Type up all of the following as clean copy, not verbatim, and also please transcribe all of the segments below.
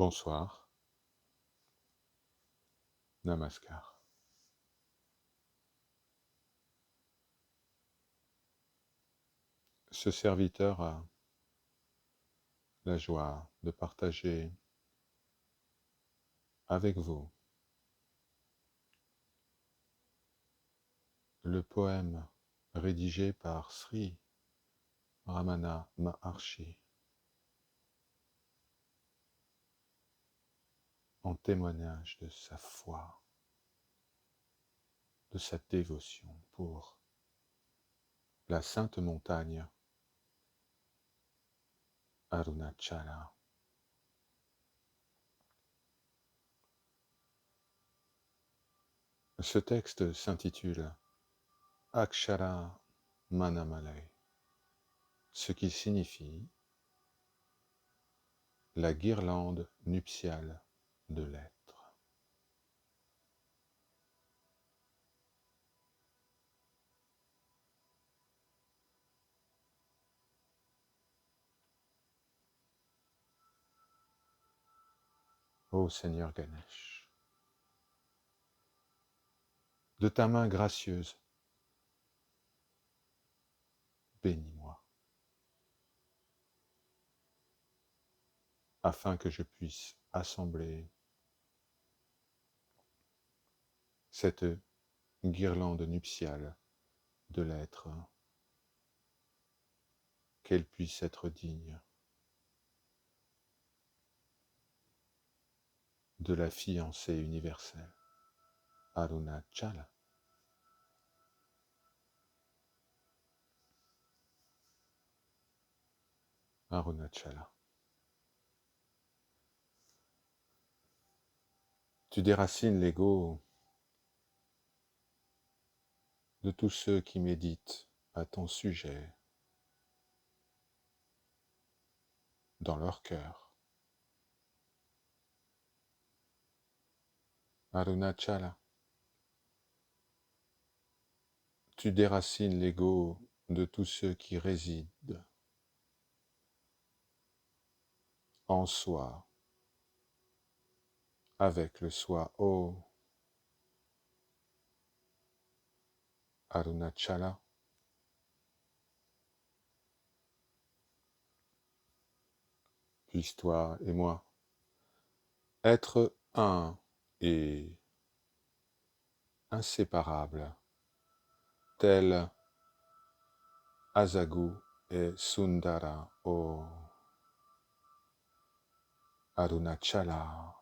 Bonsoir, Namaskar. Ce serviteur a la joie de partager avec vous le poème rédigé par Sri Ramana Maharshi en témoignage de sa foi, de sa dévotion pour la sainte montagne Arunachala. Ce texte s'intitule Akshara Manamalai, ce qui signifie la guirlande nuptiale de l'être. Ô Seigneur Ganesh, de ta main gracieuse, bénis-moi, afin que je puisse assembler cette guirlande nuptiale de l'être, qu'elle puisse être digne de la fiancée universelle, Arunachala. Arunachala. Tu déracines l'ego de tous ceux qui méditent à ton sujet dans leur cœur. Arunachala. Tu déracines l'ego de tous ceux qui résident en soi, avec le soi. Oh, Arunachala. Puisse toi et moi être un et inséparable, tel Asagu et Sundara, ô Arunachala.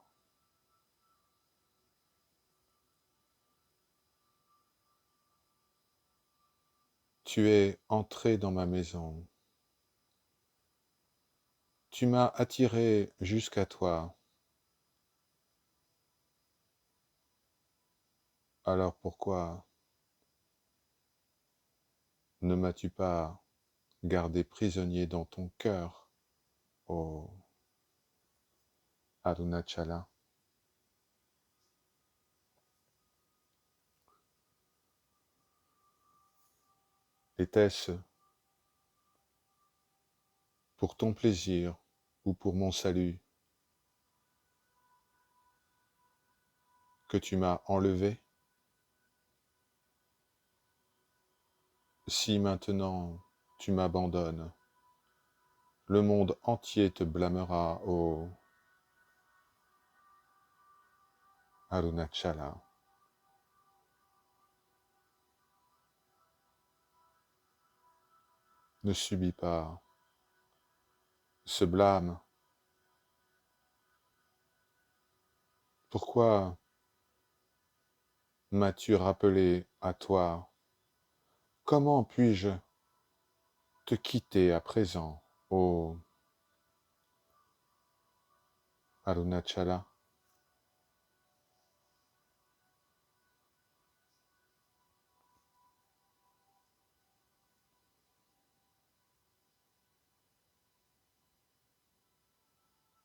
Tu es entré dans ma maison, tu m'as attiré jusqu'à toi, alors pourquoi ne m'as-tu pas gardé prisonnier dans ton cœur, ô Arunachala? Était-ce pour ton plaisir ou pour mon salut que tu m'as enlevé? Si maintenant tu m'abandonnes, le monde entier te blâmera, ô Arunachala. Ne subis pas ce blâme. Pourquoi m'as-tu rappelé à toi? Comment puis-je te quitter à présent, ô Arunachala?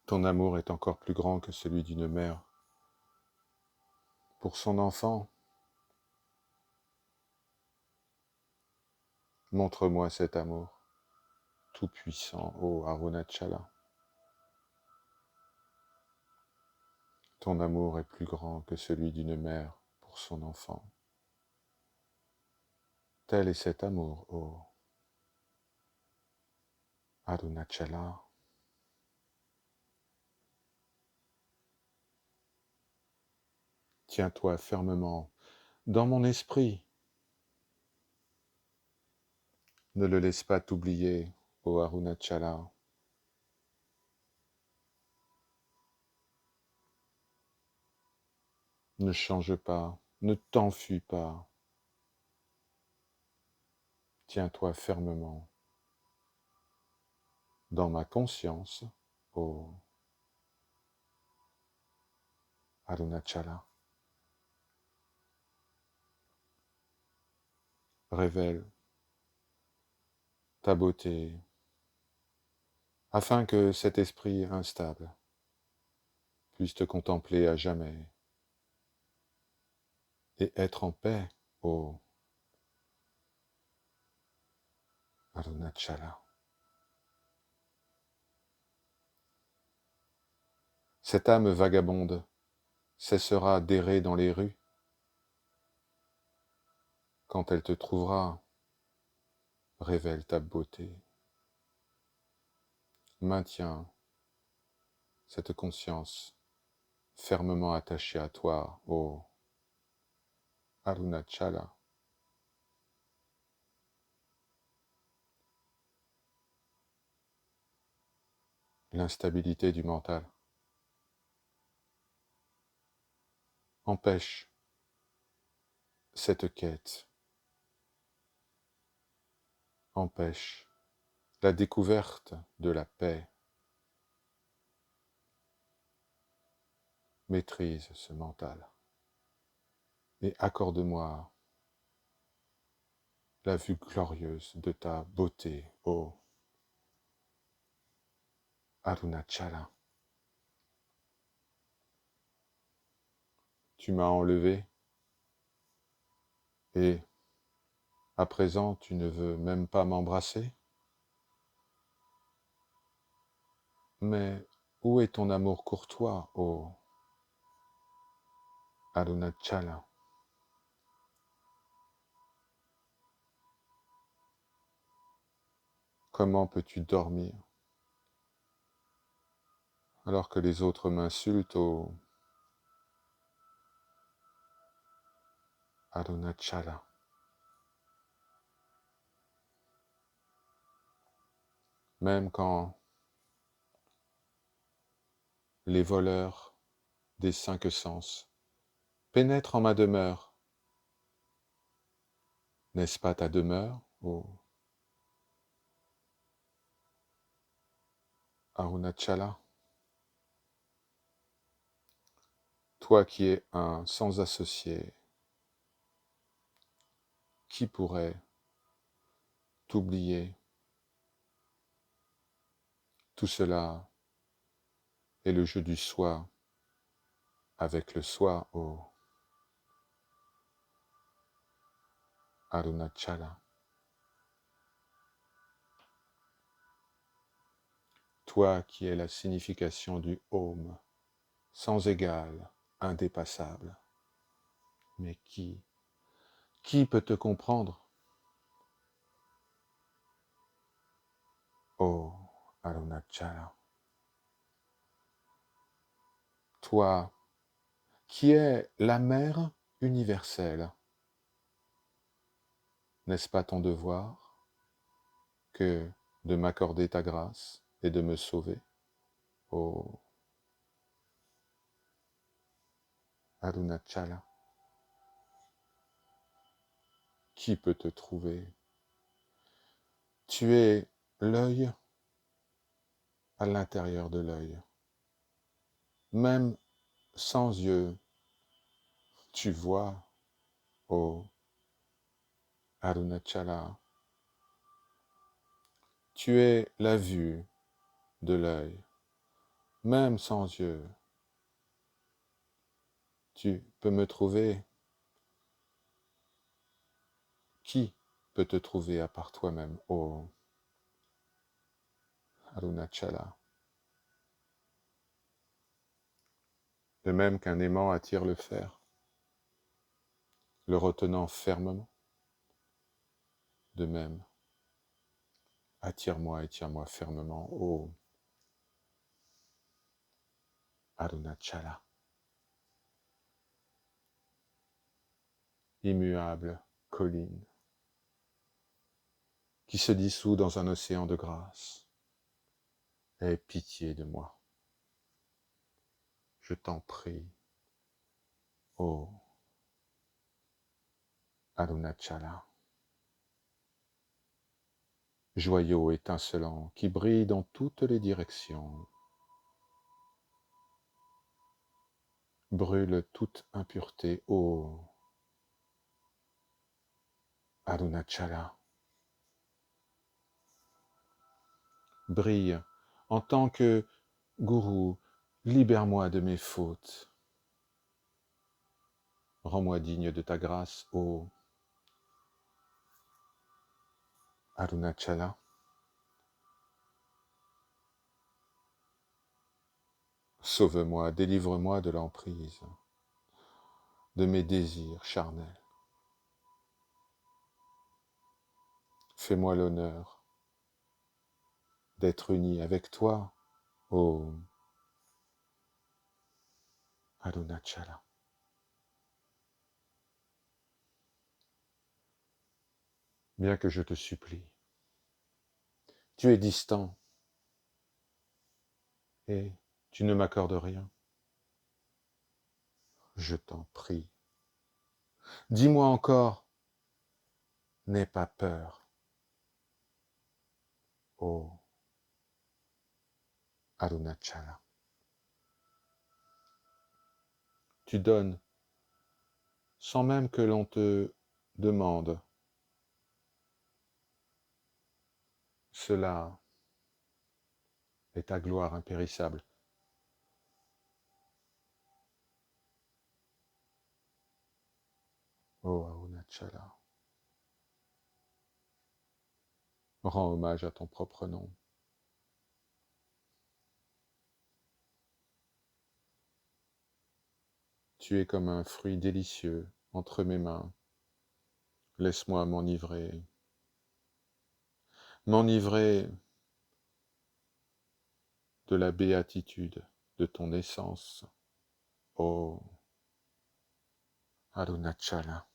Ton amour est encore plus grand que celui d'une mère pour son enfant. Montre-moi cet amour tout-puissant, ô Arunachala. Ton amour est plus grand que celui d'une mère pour son enfant. Tel est cet amour, ô Arunachala. Tiens-toi fermement dans mon esprit. Ne le laisse pas t'oublier, ô Arunachala. Ne change pas, ne t'enfuis pas. Tiens-toi fermement dans ma conscience, ô Arunachala. Révèle ta beauté, afin que cet esprit instable puisse te contempler à jamais et être en paix, ô Arunachala. Cette âme vagabonde cessera d'errer dans les rues quand elle te trouvera. Révèle ta beauté. Maintiens cette conscience fermement attachée à toi, ô Arunachala. L'instabilité du mental empêche cette quête, empêche la découverte de la paix. Maîtrise ce mental et accorde-moi la vue glorieuse de ta beauté, ô Arunachala. Tu m'as enlevé et à présent tu ne veux même pas m'embrasser? Mais où est ton amour courtois, ô Arunachala? Comment peux-tu dormir alors que les autres m'insultent, ô Arunachala? Même quand les voleurs des 5 sens pénètrent en ma demeure, n'est-ce pas ta demeure, ô Arunachala? Toi qui es un sans associé, qui pourrait t'oublier? Tout cela est le jeu du soi avec le soi, ô Arunachala. Toi qui es la signification du Om, sans égal, indépassable. Mais qui peut te comprendre? Ô Arunachala. Toi qui es la mère universelle, n'est-ce pas ton devoir que de m'accorder ta grâce et de me sauver, ô Arunachala? Qui peut te trouver? Tu es l'œil à l'intérieur de l'œil. Même sans yeux, tu vois, ô Arunachala. Tu es la vue de l'œil. Même sans yeux, tu peux me trouver. Qui peut te trouver à part toi-même, ô Arunachala? de même qu'un aimant attire le fer, le retenant fermement, de même, attire-moi et tiens-moi fermement, ô Arunachala, immuable colline, qui se dissout dans un océan de grâce. Aie pitié de moi, je t'en prie, ô Arunachala, joyau étincelant qui brille dans toutes les directions, brûle toute impureté, ô Arunachala, brille en tant que gourou, libère-moi de mes fautes, rends-moi digne de ta grâce, ô Arunachala. Sauve-moi, délivre-moi de l'emprise, de mes désirs charnels. Fais-moi l'honneur d'être uni avec toi, ô Arunachala. Bien que je te supplie, tu es distant et tu ne m'accordes rien. Je t'en prie, dis-moi encore, n'aie pas peur, ô Arunachala. Tu donnes sans même que l'on te demande. Cela est ta gloire impérissable. Ô Arunachala, rends hommage à ton propre nom. Tu es comme un fruit délicieux entre mes mains. Laisse-moi m'enivrer. M'enivrer de la béatitude de ton essence, ô Arunachala.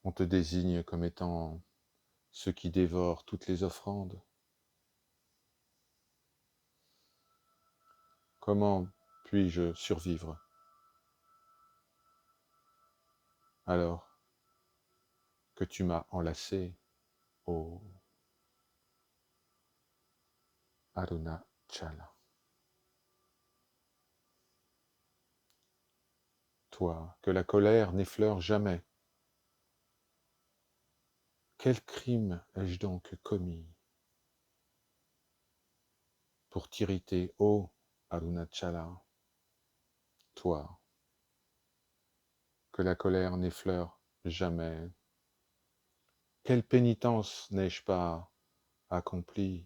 On te désigne comme étant ce qui dévore toutes les offrandes. Comment puis-je survivre alors que tu m'as enlacé, ô Arunachala? Toi, que la colère n'effleure jamais, quel crime ai-je donc commis pour t'irriter, ô Arunachala? Toi, que la colère n'effleure jamais, quelle pénitence n'ai-je pas accomplie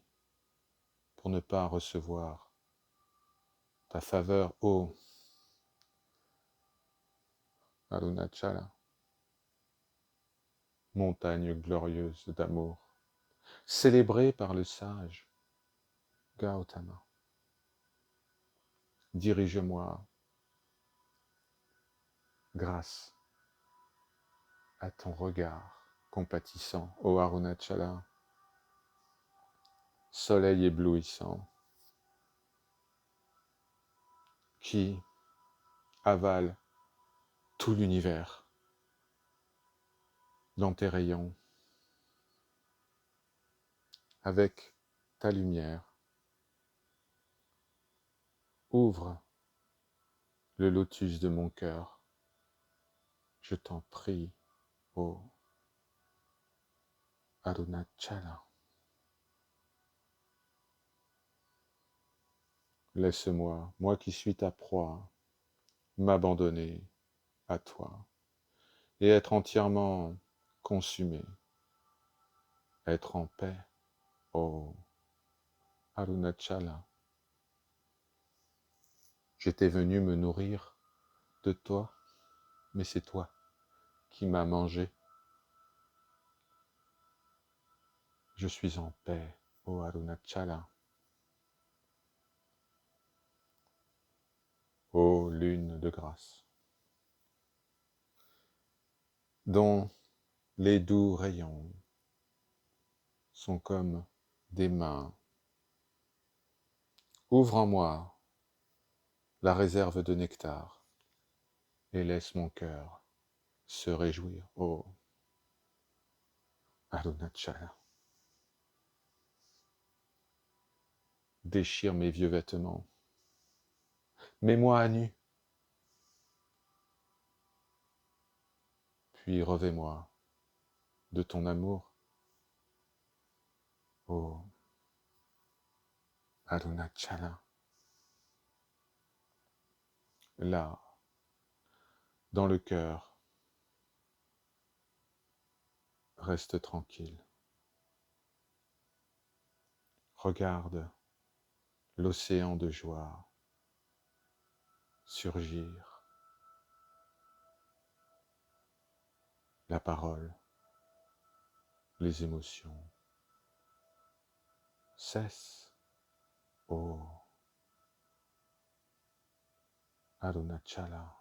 pour ne pas recevoir ta faveur, ô Arunachala, montagne glorieuse d'amour, célébrée par le sage Gautama. Dirige-moi grâce à ton regard compatissant, ô Arunachala, soleil éblouissant, qui avale tout l'univers dans tes rayons, avec ta lumière. Ouvre le lotus de mon cœur, je t'en prie, ô Arunachala. Laisse-moi, moi qui suis ta proie, m'abandonner à toi et être entièrement consumé, être en paix, ô Arunachala. J'étais venu me nourrir de toi, mais c'est toi qui m'as mangé. Je suis en paix, ô Arunachala. Ô lune de grâce, dont les doux rayons sont comme des mains. Ouvre en moi la réserve de nectar et laisse mon cœur se réjouir, ô Arunachala. Déchire mes vieux vêtements, mets-moi à nu, puis revêt-moi de ton amour, ô Arunachala. Là, dans le cœur, reste tranquille. Regarde l'océan de joie surgir. La parole, les émotions cessent. Oh, Arunachala.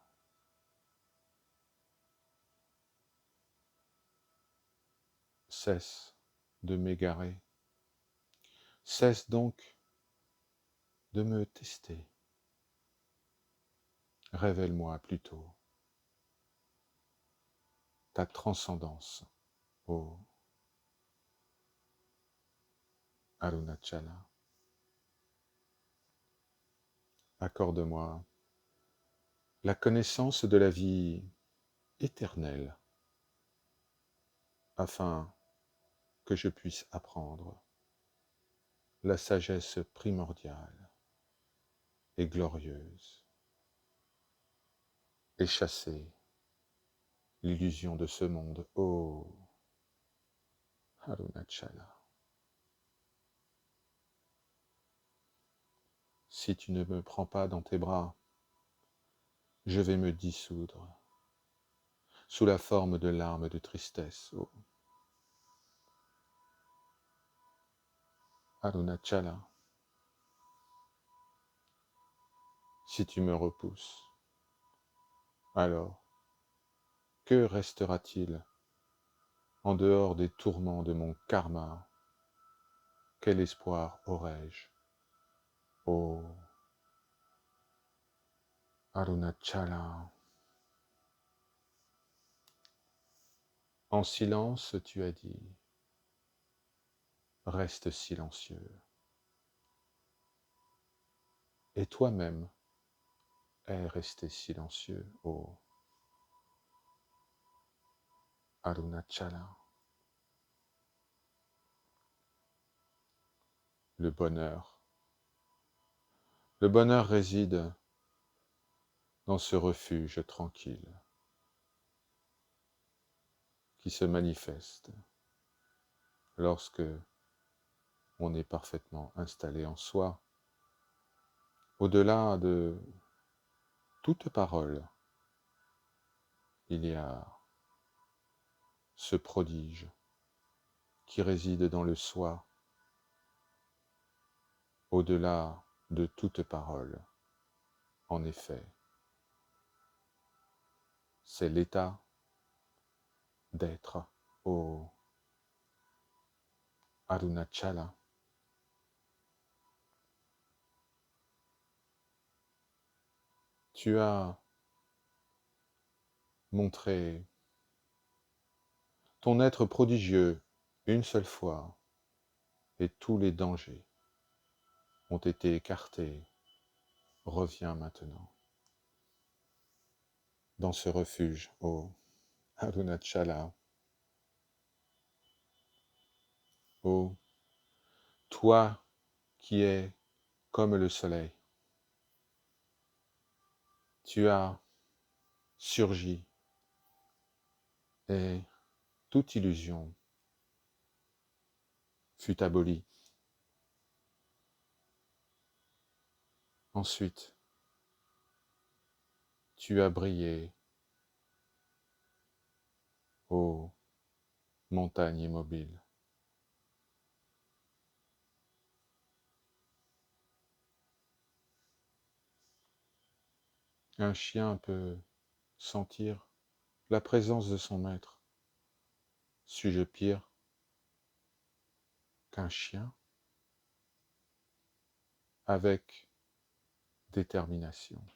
Cesse de m'égarer. Cesse donc de me tester. Révèle-moi plutôt ta transcendance, ô Arunachala. Accorde-moi la connaissance de la vie éternelle, afin que je puisse apprendre la sagesse primordiale et glorieuse, et chasser l'illusion de ce monde, ô Arunachala. Si tu ne me prends pas dans tes bras, je vais me dissoudre sous la forme de larmes de tristesse, ô Arunachala. Si tu me repousses, alors que restera-t-il en dehors des tourments de mon karma? Quel espoir aurais-je, ô Arunachala? En silence, tu as dit, reste silencieux. Et toi-même es resté silencieux, ô Arunachala. Le bonheur. Le bonheur réside dans ce refuge tranquille qui se manifeste lorsque on est parfaitement installé en soi, au-delà de toute parole. Il y a ce prodige qui réside dans le soi, au-delà de toute parole. En effet, c'est l'état d'être, ô Arunachala. Tu as montré ton être prodigieux une seule fois, et tous les dangers ont été écartés. Reviens maintenant dans ce refuge, ô Arunachala, ô toi qui es comme le soleil. Tu as surgi et toute illusion fut abolie. Ensuite, tu as brillé, ô montagne immobile. Un chien peut sentir la présence de son maître. Suis-je pire qu'un chien? Avec détermination.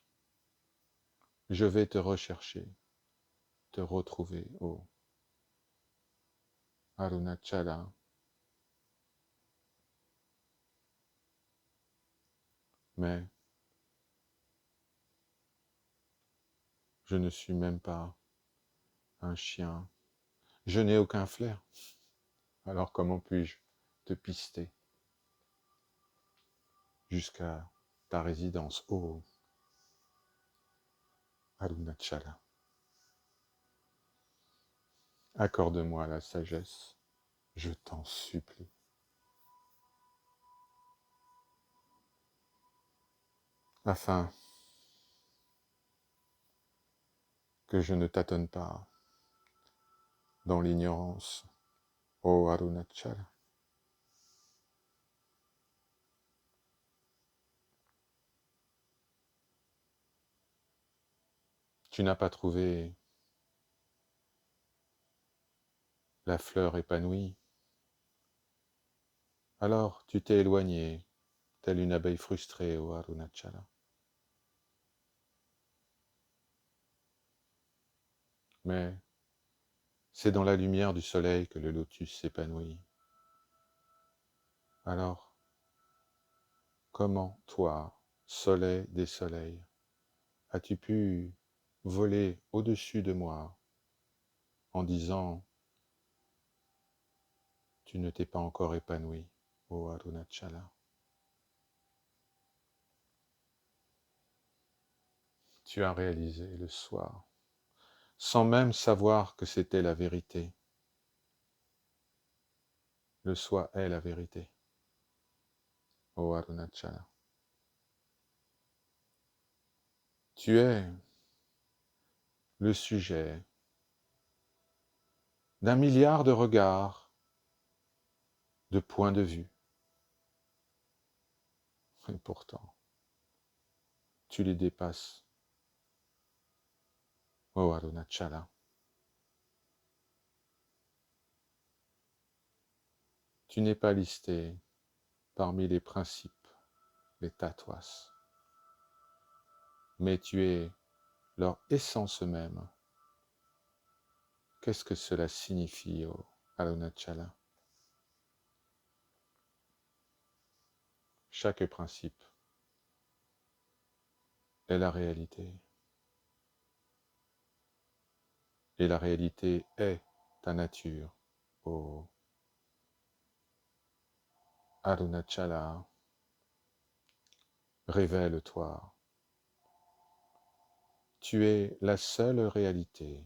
Je vais te rechercher, te retrouver, ô Arunachala. Mais je ne suis même pas un chien. Je n'ai aucun flair. Alors comment puis-je te pister jusqu'à ta résidence, ô Arunachala? Accorde-moi la sagesse, je t'en supplie. Afin que je ne tâtonne pas dans l'ignorance, ô Arunachala. Tu n'as pas trouvé la fleur épanouie. Alors tu t'es éloigné, telle une abeille frustrée, ô Arunachala. Mais c'est dans la lumière du soleil que le lotus s'épanouit. Alors, comment, toi, soleil des soleils, as-tu pu voler au-dessus de moi en disant « Tu ne t'es pas encore épanoui, ô Arunachala ». Tu as réalisé le soir, sans même savoir que c'était la vérité. Le soi est la vérité, ô Arunachala. Tu es le sujet d'un milliard de regards, de points de vue. Et pourtant, tu les dépasses, ô Arunachala. Tu n'es pas listé parmi les principes, les tatwas, mais tu es leur essence même. Qu'est-ce que cela signifie, ô Arunachala? Chaque principe est la réalité. Et la réalité est ta nature, ô Arunachala. Révèle-toi. Tu es la seule réalité,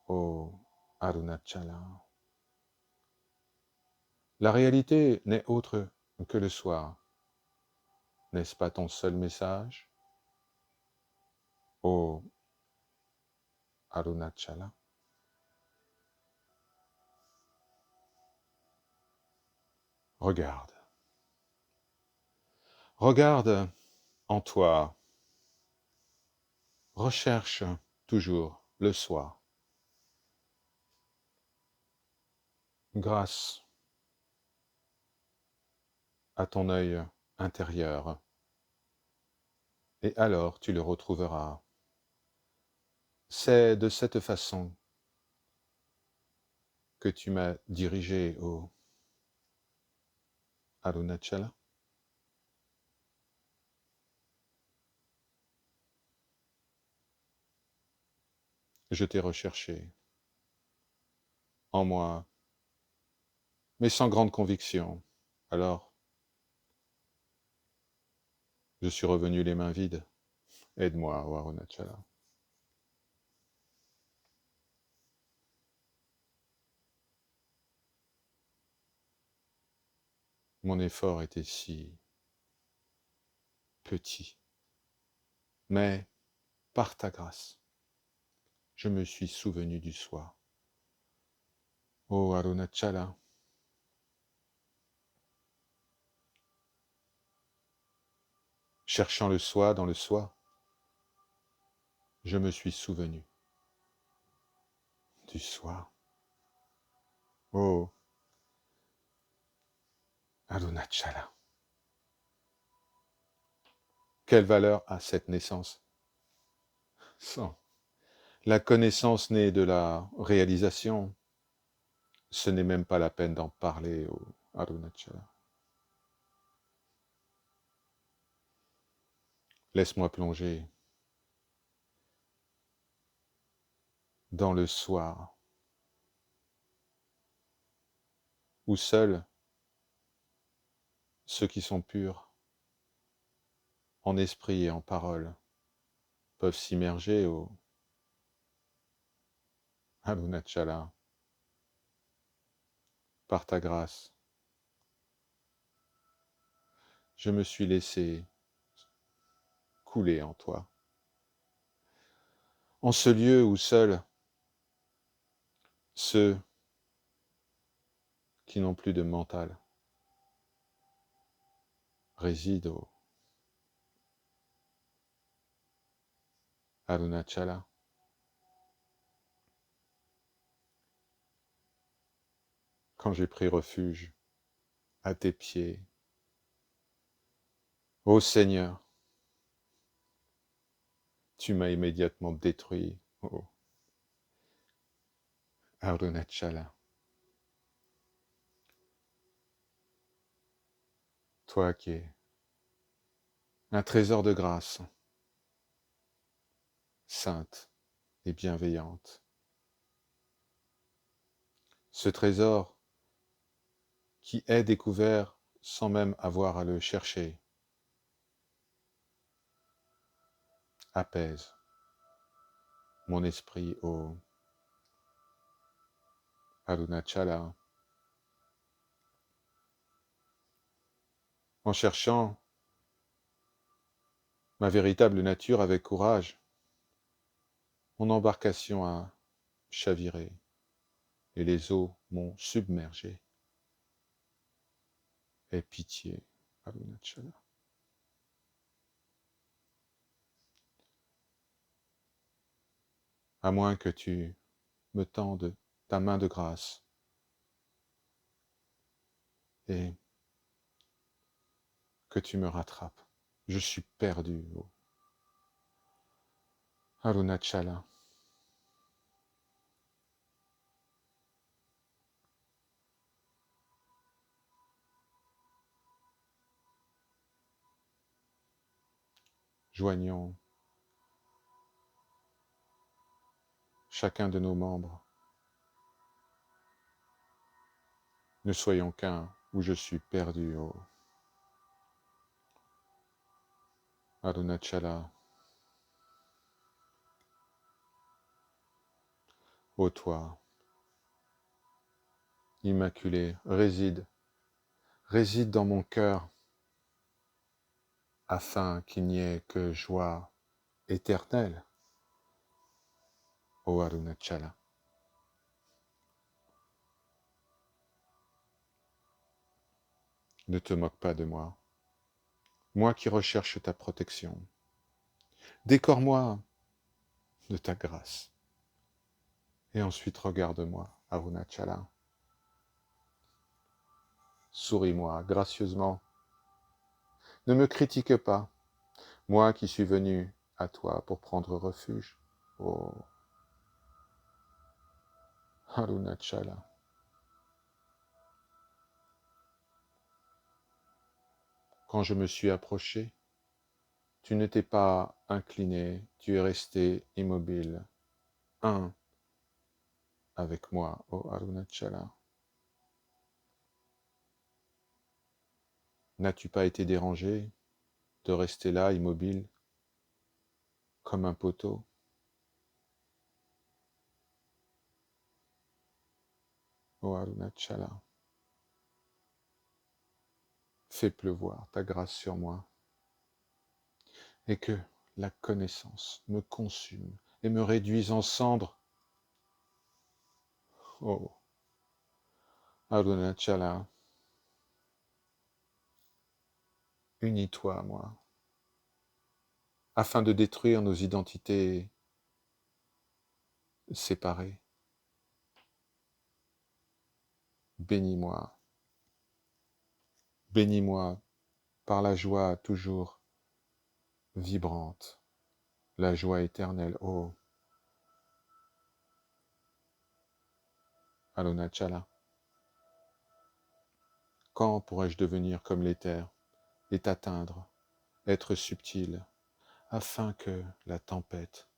ô Arunachala. La réalité n'est autre que le soir. N'est-ce pas ton seul message, ô Arunachala? Regarde. Regarde en toi. Recherche toujours le soi. Grâce à ton œil intérieur. Et alors tu le retrouveras. C'est de cette façon que tu m'as dirigé, ô Arunachala. Je t'ai recherché en moi, mais sans grande conviction. Alors, je suis revenu les mains vides. Aide-moi, ô Arunachala. Mon effort était si petit. Mais, par ta grâce, je me suis souvenu du soi. Ô Arunachala, cherchant le soi dans le soi, je me suis souvenu du soi. Ô Arunachala, quelle valeur a cette naissance? Sans la connaissance née de la réalisation, ce n'est même pas la peine d'en parler, ô Arunachala. Laisse-moi plonger dans le soi, où seuls ceux qui sont purs, en esprit et en parole, peuvent s'immerger au Arunachala, par ta grâce. Je me suis laissé couler en toi, en ce lieu où seuls ceux qui n'ont plus de mental résident au Arunachala. Quand j'ai pris refuge à tes pieds, ô Seigneur, tu m'as immédiatement détruit, ô Arunachala. Toi qui es un trésor de grâce, sainte et bienveillante. Ce trésor qui est découvert sans même avoir à le chercher, apaise mon esprit au Arunachala. En cherchant ma véritable nature avec courage, mon embarcation a chaviré et les eaux m'ont submergé. Aie pitié, Arunachala. À moins que tu me tendes ta main de grâce et que tu me rattrapes. Je suis perdu, oh Arunachala. Joignons chacun de nos membres. Ne soyons qu'un où je suis perdu, oh Arunachala. Ô toi, immaculé, réside dans mon cœur, afin qu'il n'y ait que joie éternelle, ô Arunachala. Ne te moque pas de moi, moi qui recherche ta protection. Décore-moi de ta grâce, et ensuite regarde-moi, Arunachala. Souris-moi gracieusement. Ne me critique pas, moi qui suis venu à toi pour prendre refuge, ô Arunachala. Quand je me suis approché, tu n'étais pas incliné, tu es resté immobile, un avec moi, ô Arunachala. N'as-tu pas été dérangé de rester là, immobile, comme un poteau? Ô Arunachala, fais pleuvoir ta grâce sur moi. et que la connaissance me consume et me réduise en cendres. Oh, Arunachala, unis-toi à moi, afin de détruire nos identités séparées. Bénis-moi, bénis-moi par la joie toujours vibrante, la joie éternelle. Oh, Arunachala, quand pourrais-je devenir comme l'éther et t'atteindre, être subtil, afin que la tempête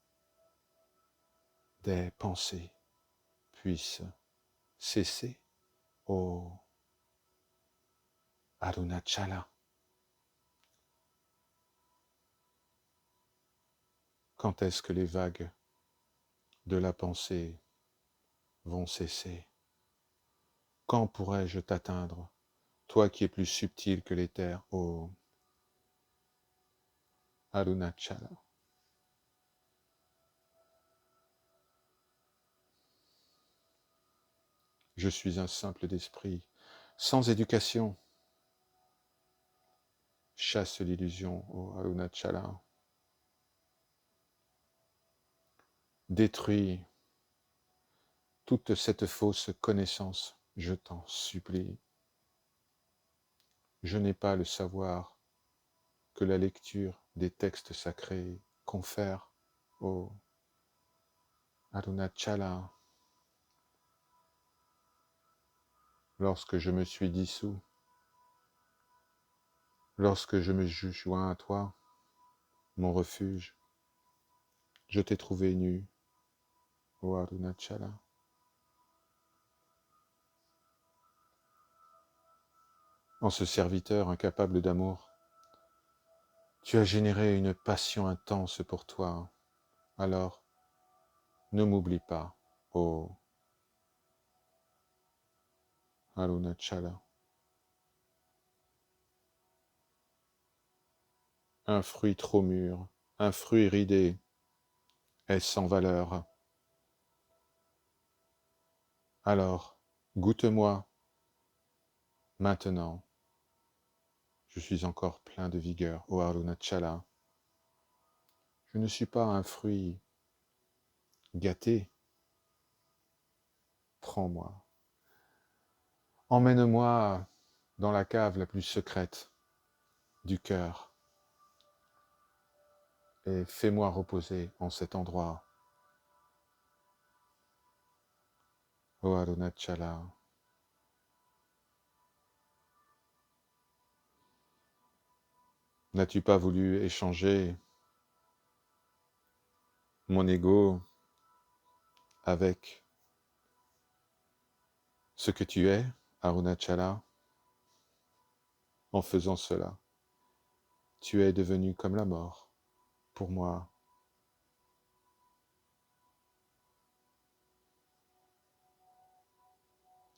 des pensées puisse cesser? Oh, Arunachala, quand est-ce que les vagues de la pensée vont cesser? Quand pourrais-je t'atteindre, toi qui es plus subtil que l'éther, ô Arunachala? Je suis un simple d'esprit, sans éducation. Chasse l'illusion, ô Arunachala. Détruis toute cette fausse connaissance, je t'en supplie. Je n'ai pas le savoir que la lecture des textes sacrés confère, ô Arunachala. Lorsque je me suis dissous, lorsque je me suis joint à toi, mon refuge, je t'ai trouvé nu, ô Arunachala. En ce serviteur incapable d'amour, tu as généré une passion intense pour toi. Alors, ne m'oublie pas, ô Arunachala. Un fruit trop mûr, un fruit ridé, est sans valeur. Alors, goûte-moi, maintenant. Je suis encore plein de vigueur, ô Arunachala. Je ne suis pas un fruit gâté. Prends-moi. Emmène-moi dans la cave la plus secrète du cœur et fais-moi reposer en cet endroit. Ô Arunachala, n'as-tu pas voulu échanger mon ego avec ce que tu es, Arunachala? En faisant cela, tu es devenu comme la mort pour moi.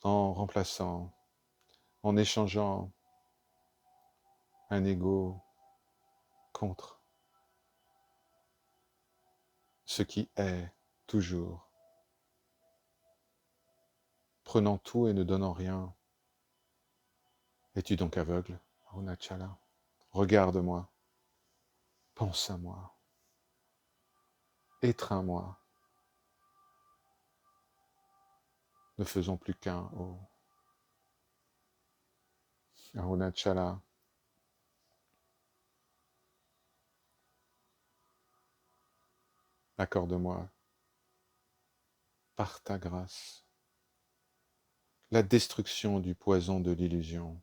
En remplaçant, en échangeant un ego contre ce qui est toujours, prenant tout et ne donnant rien. Es-tu donc aveugle, Arunachala? Regarde-moi, pense à moi, étreins-moi. Ne faisons plus qu'un, ô Arunachala. Accorde-moi, par ta grâce, la destruction du poison de l'illusion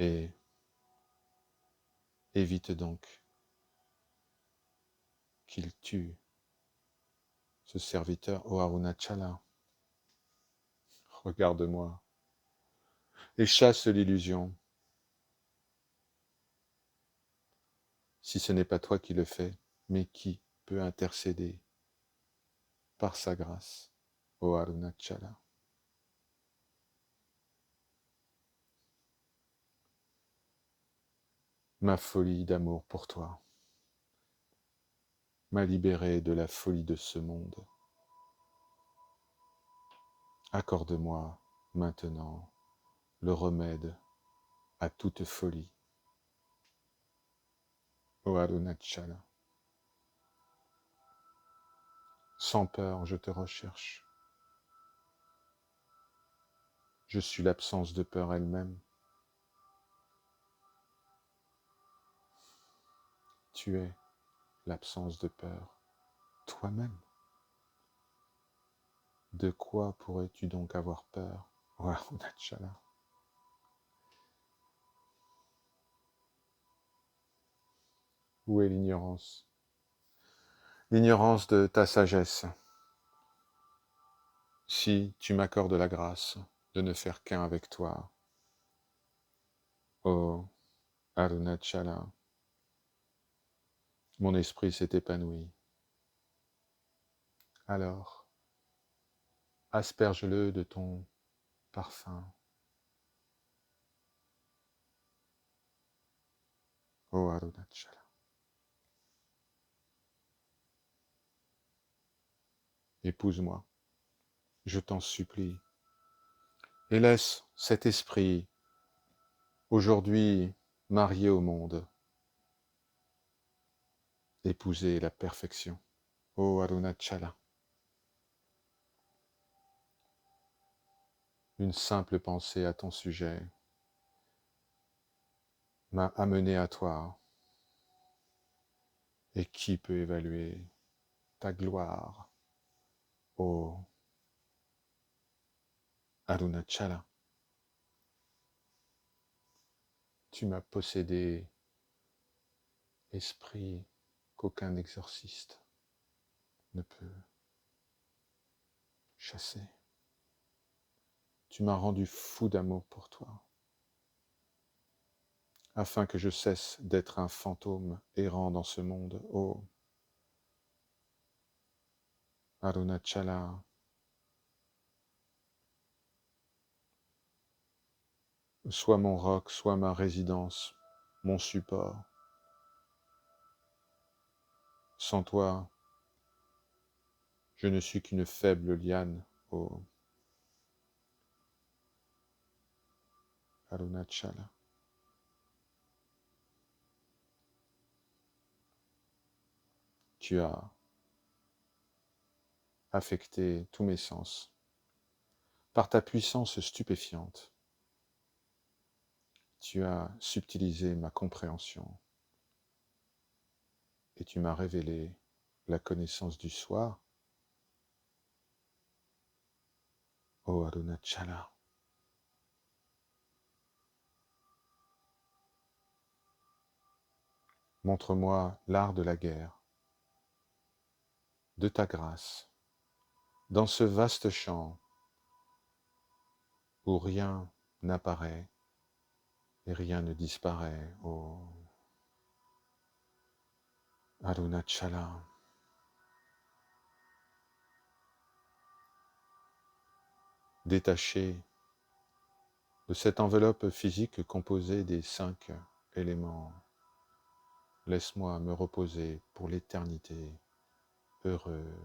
et évite donc qu'il tue ce serviteur, ô Arunachala. Regarde-moi et chasse l'illusion. Si ce n'est pas toi qui le fais, mais qui peut intercéder par sa grâce, ô Arunachala. ma folie d'amour pour toi m'a libéré de la folie de ce monde. Accorde-moi maintenant le remède à toute folie. O Arunachala, sans peur je te recherche. Je suis l'absence de peur elle-même. Tu es l'absence de peur toi-même. De quoi pourrais-tu donc avoir peur, o Arunachala? Où est l'ignorance? L'ignorance de ta sagesse. Si tu m'accordes la grâce de ne faire qu'un avec toi, ô Arunachala, mon esprit s'est épanoui. Alors, asperge-le de ton parfum, ô Arunachala. Épouse-moi, je t'en supplie, et laisse cet esprit, aujourd'hui marié au monde, épouser la perfection, ô Arunachala. Une simple pensée à ton sujet m'a amené à toi, et qui peut évaluer ta gloire, ô Arunachala? Tu m'as possédé, esprit qu'aucun exorciste ne peut chasser. Tu m'as rendu fou d'amour pour toi, afin que je cesse d'être un fantôme errant dans ce monde. Ô Arunachala, sois mon roc, sois ma résidence, mon support. Sans toi, je ne suis qu'une faible liane, ô Arunachala. Tu as affecté tous mes sens par ta puissance stupéfiante. Tu as subtilisé ma compréhension et tu m'as révélé la connaissance du soi, ô Arunachala. Montre-moi l'art de la guerre, de ta grâce, dans ce vaste champ où rien n'apparaît et rien ne disparaît, ô Arunachala. Détaché de cette enveloppe physique composée des 5 éléments, laisse-moi me reposer pour l'éternité, heureux,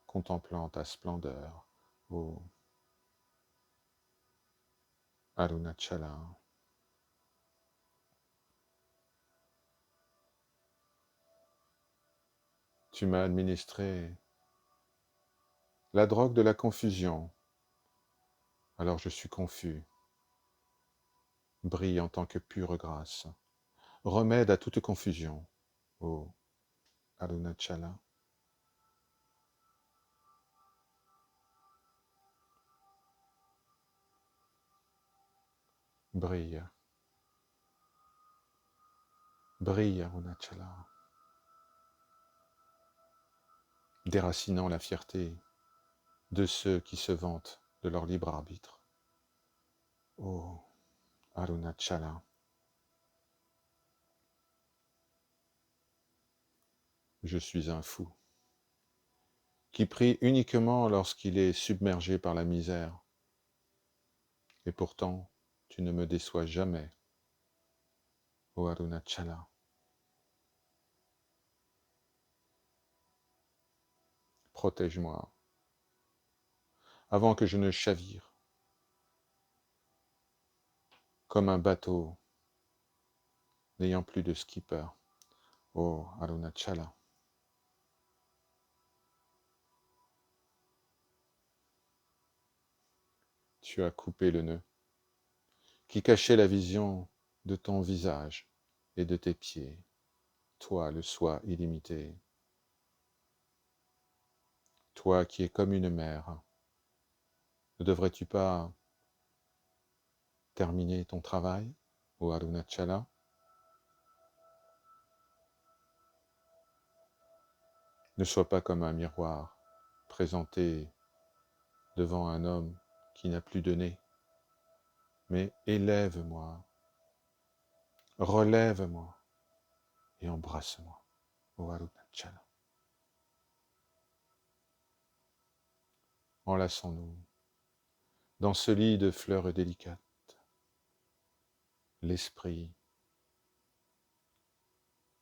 contemplant ta splendeur, ô Arunachala. Tu m'as administré la drogue de la confusion, alors je suis confus. Brille en tant que pure grâce, remède à toute confusion, ô Arunachala. Brille, brille Arunachala, déracinant la fierté de ceux qui se vantent de leur libre arbitre. Ô Arunachala, je suis un fou, qui prie uniquement lorsqu'il est submergé par la misère, et pourtant tu ne me déçois jamais. ô Arunachala. Protège-moi, avant que je ne chavire, comme un bateau n'ayant plus de skipper, ô Arunachala. Tu as coupé le nœud qui cachait la vision de ton visage et de tes pieds, toi le soi illimité, toi qui es comme une mère. Ne devrais-tu pas terminer ton travail, ô Arunachala? Ne sois pas comme un miroir présenté devant un homme qui n'a plus de nez, mais élève-moi, relève-moi et embrasse-moi, ô Arunachala. Enlaçons-nous dans ce lit de fleurs délicates, l'esprit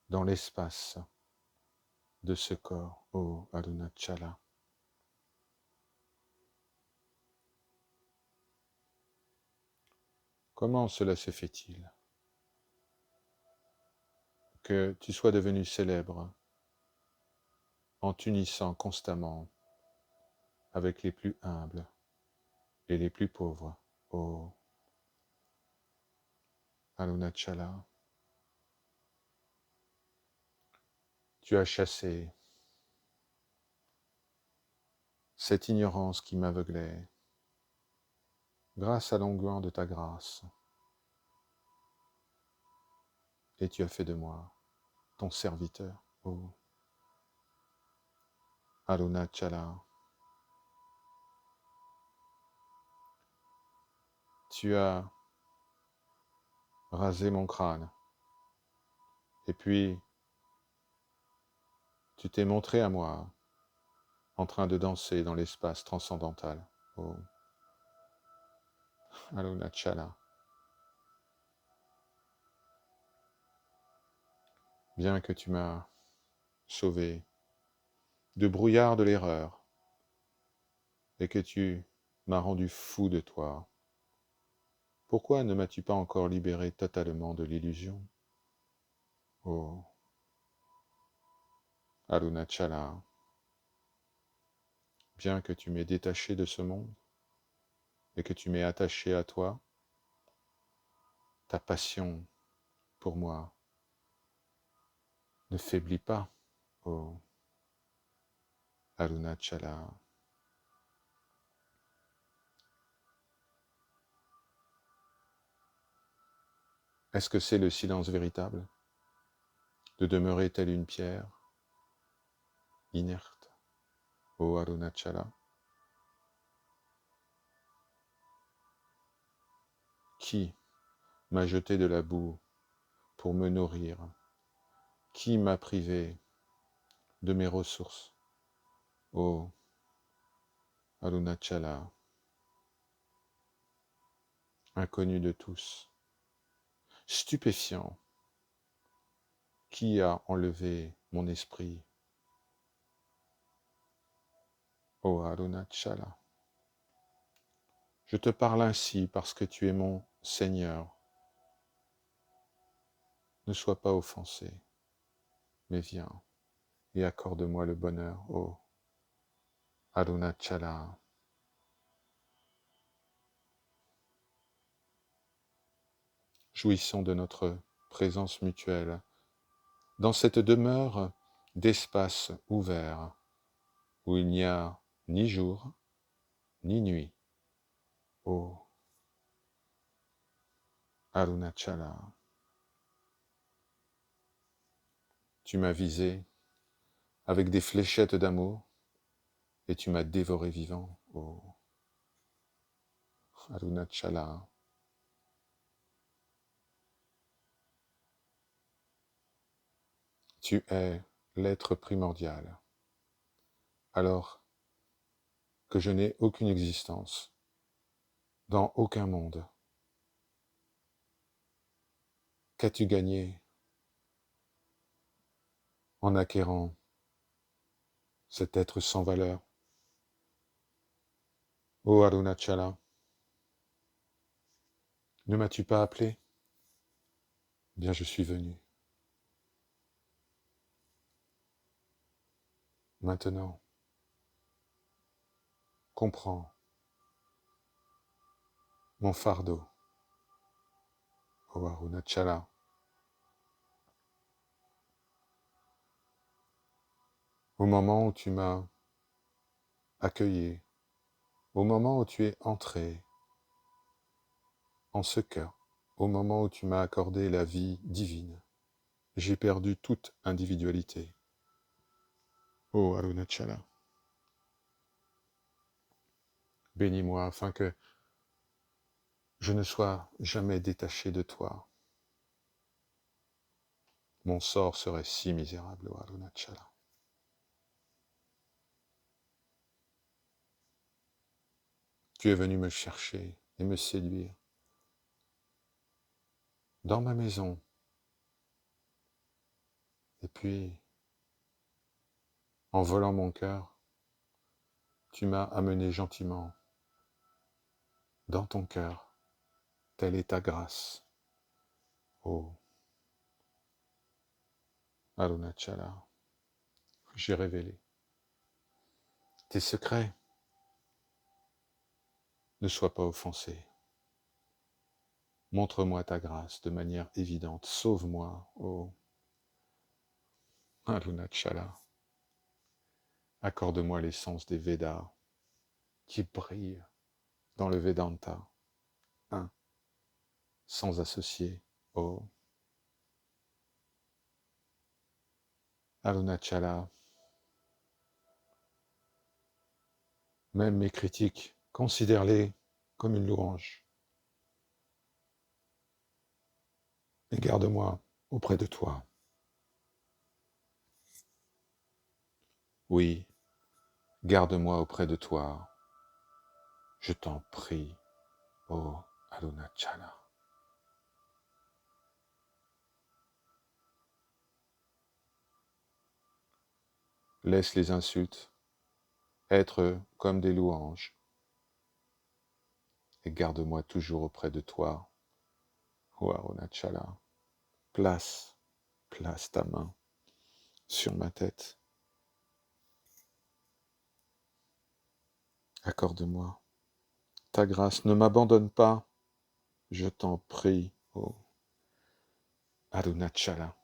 dans l'espace de ce corps, ô Arunachala. Comment cela se fait-il que tu sois devenu célèbre en t'unissant constamment avec les plus humbles et les plus pauvres, ô Arunachala? Tu as chassé cette ignorance qui m'aveuglait grâce à l'onguent de ta grâce, et tu as fait de moi ton serviteur, ô Arunachala. Tu as rasé mon crâne, et puis tu t'es montré à moi en train de danser dans l'espace transcendantal, ô Arunachala. Bien que tu m'as sauvé de brouillard de l'erreur, et que tu m'as rendu fou de toi, pourquoi ne m'as-tu pas encore libéré totalement de l'illusion, ô Arunachala? Bien que tu m'aies détaché de ce monde, et que tu m'aies attaché à toi, ta passion pour moi ne faiblit pas, ô Arunachala. Est-ce que c'est le silence véritable, de demeurer telle une pierre, inerte, ô Arunachala? Qui m'a jeté de la boue pour me nourrir? Qui m'a privé de mes ressources, ô Arunachala, inconnu de tous, stupéfiant? Qui a enlevé mon esprit, ô Arunachala? Je te parle ainsi parce que tu es mon Seigneur. Ne sois pas offensé, mais viens et accorde-moi le bonheur, ô Arunachala. Jouissons de notre présence mutuelle dans cette demeure d'espace ouvert où il n'y a ni jour ni nuit, ô Arunachala. Tu m'as visé avec des fléchettes d'amour et tu m'as dévoré vivant, ô Arunachala. Tu es l'être primordial, alors que je n'ai aucune existence dans aucun monde, Qu'as-tu gagné en acquérant cet être sans valeur? Ô Arunachala, ne m'as-tu pas appelé? Bien, je suis venu. Maintenant, comprends mon fardeau, ô Arunachala. Au moment où tu m'as accueilli, au moment où tu es entré en ce cœur, au moment où tu m'as accordé la vie divine, j'ai perdu toute individualité. Ô Arunachala, bénis-moi afin que je ne sois jamais détaché de toi. Mon sort serait si misérable, ô Arunachala. Tu es venu me chercher et me séduire dans ma maison. Et puis, en volant mon cœur, tu m'as amené gentiment dans ton cœur. Telle est ta grâce, ô Arunachala. J'ai révélé tes secrets. Ne sois pas offensé. Montre-moi ta grâce de manière évidente. Sauve-moi, ô Arunachala. Accorde-moi l'essence des Védas qui brille dans le Vedanta, un, sans associé, ô Arunachala. Même mes critiques, considère-les comme une louange. Et garde-moi auprès de toi. Oui, garde-moi auprès de toi. Je t'en prie, ô Arunachala. Laisse les insultes être comme des louanges. Et garde-moi toujours auprès de toi, ô Arunachala. Place ta main sur ma tête. Accorde-moi ta grâce. Ne m'abandonne pas, je t'en prie, ô Arunachala.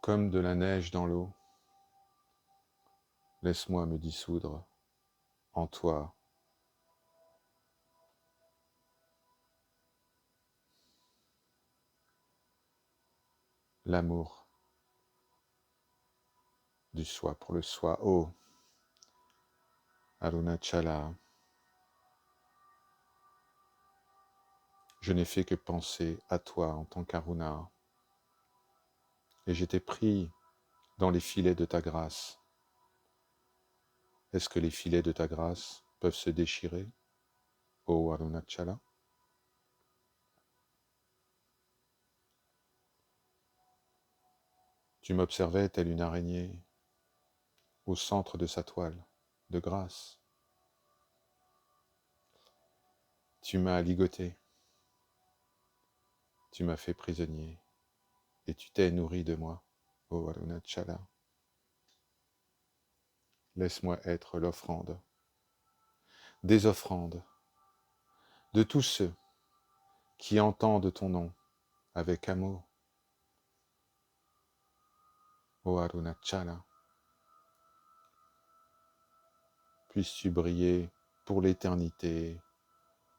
Comme de la neige dans l'eau, laisse-moi me dissoudre en toi. L'amour du soi pour le soi. Oh, Arunachala, je n'ai fait que penser à toi en tant qu'Aruna, et j'étais pris dans les filets de ta grâce. Est-ce que les filets de ta grâce peuvent se déchirer, ô Arunachala? Tu m'observais telle une araignée au centre de sa toile de grâce. Tu m'as ligoté, tu m'as fait prisonnier, et tu t'es nourri de moi, ô Arunachala. Laisse-moi être l'offrande, des offrandes, de tous ceux qui entendent ton nom avec amour, ô Arunachala. Puisses-tu briller pour l'éternité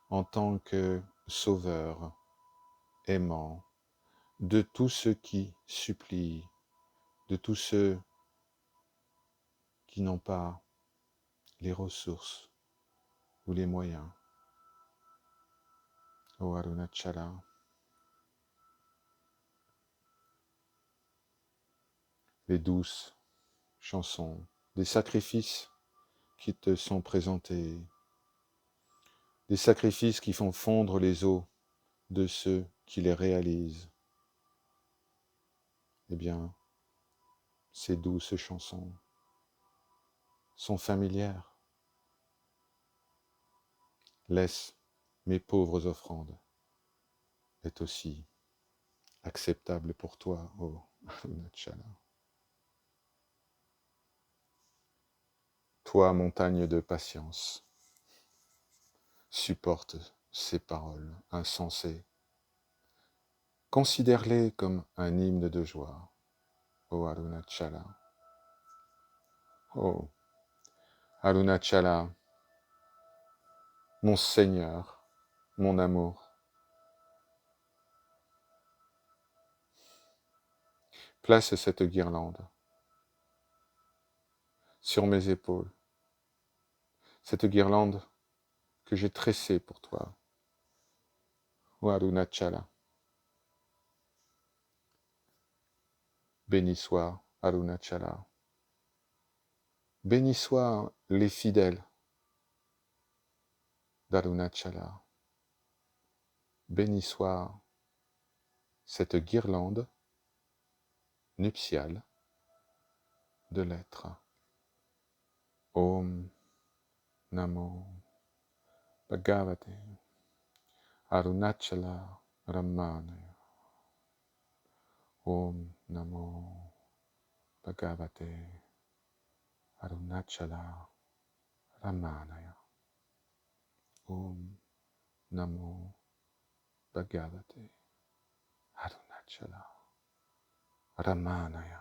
en tant que sauveur, aimant, de tous ceux qui supplient, de tous ceux qui n'ont pas les ressources ou les moyens. Ô Arunachala, les douces chansons, des sacrifices qui te sont présentés des sacrifices qui font fondre les os de ceux qui les réalisent. Eh bien, ces douces chansons sont familières. Laisse mes pauvres offrandes est aussi acceptable pour toi, ô Arunachala. Toi, montagne de patience, supporte ces paroles insensées. Considère-les comme un hymne de joie, ô Arunachala. Ô Arunachala, mon Seigneur, mon amour. Place cette guirlande sur mes épaules, cette guirlande que j'ai tressée pour toi, ô Arunachala. Béni soit Arunachala. Béni soient les fidèles d'Arunachala. Béni soit cette guirlande nuptiale de l'être. Om Namo Bhagavate Arunachala Ramanaya. Om Namo Bhagavate Arunachala Ramanaya. Om Namo Bhagavate Arunachala Ramanaya.